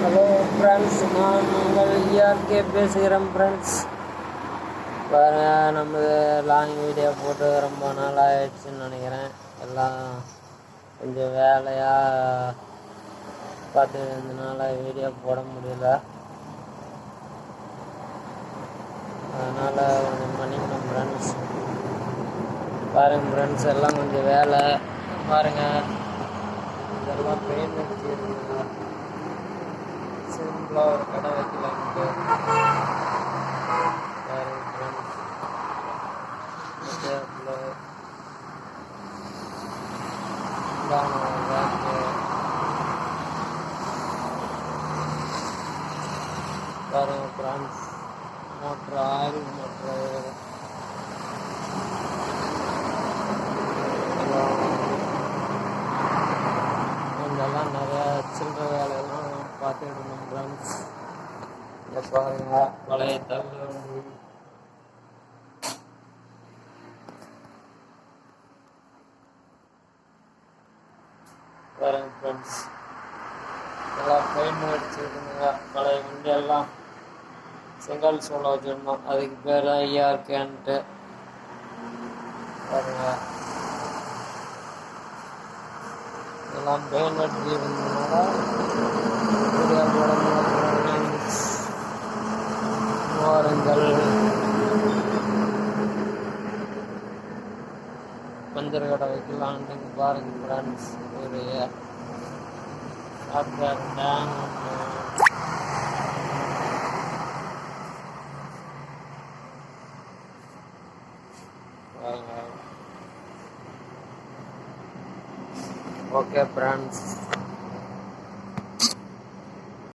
Hello friends, நான் உங்கள் ERK பேசுகிறேன் ஃப்ரெண்ட்ஸ். நம்ம லாங் வீடியோ போட்டு ரொம்ப நாள் ஆயிடுச்சுன்னு நினைக்கிறேன். எல்லாம் கொஞ்சம் வேலையாக பார்த்து இருந்ததுனால வீடியோ போட முடியல. அதனால் கொஞ்சம் மன்னிக்கணும் ஃப்ரெண்ட்ஸ். பாருங்கள் ஃப்ரெண்ட்ஸ், எல்லாம் கொஞ்சம் வேலை பாருங்கள். இதெல்லாம் பெயின் வச்சு இருக்குங்க. சிம்பிளாக ஒரு கடை வைக்கலான்ட்டு பாருங்க ஃப்ரெண்ட்ஸ். பாருங்க ஃப்ரெண்ட்ஸ், மோட்ரு ஆயில் மோட்ரு இதெல்லாம் நிறையா சில்லற வேலையெல்லாம் பார்த்துட்டு இருந்தோம் ஃப்ரெண்ட்ஸ். இங்கே பாருங்க, பழைய தள்ளு வண்டி பாருங்க ஃப்ரெண்ட்ஸ். எல்லாம் பெயிண்ட் அடிச்சுருக்குங்க. பழைய வண்டி எல்லாம் செங்கல் சோள வச்சுருந்தோம். அதுக்கு பேர் தான் ஐஆர்கேன்ட்டு பாருங்க. எல்லாம் பெயிண்ட் அடிச்சு இருந்ததுனால ஓரங்கள் பஞ்சர் கடை வைக்கலான்ட்டு பாருங்க ஃப்ரெண்ட்ஸ். ஒரு டேம் ஓகே ஃப்ரெண்ட்ஸ்.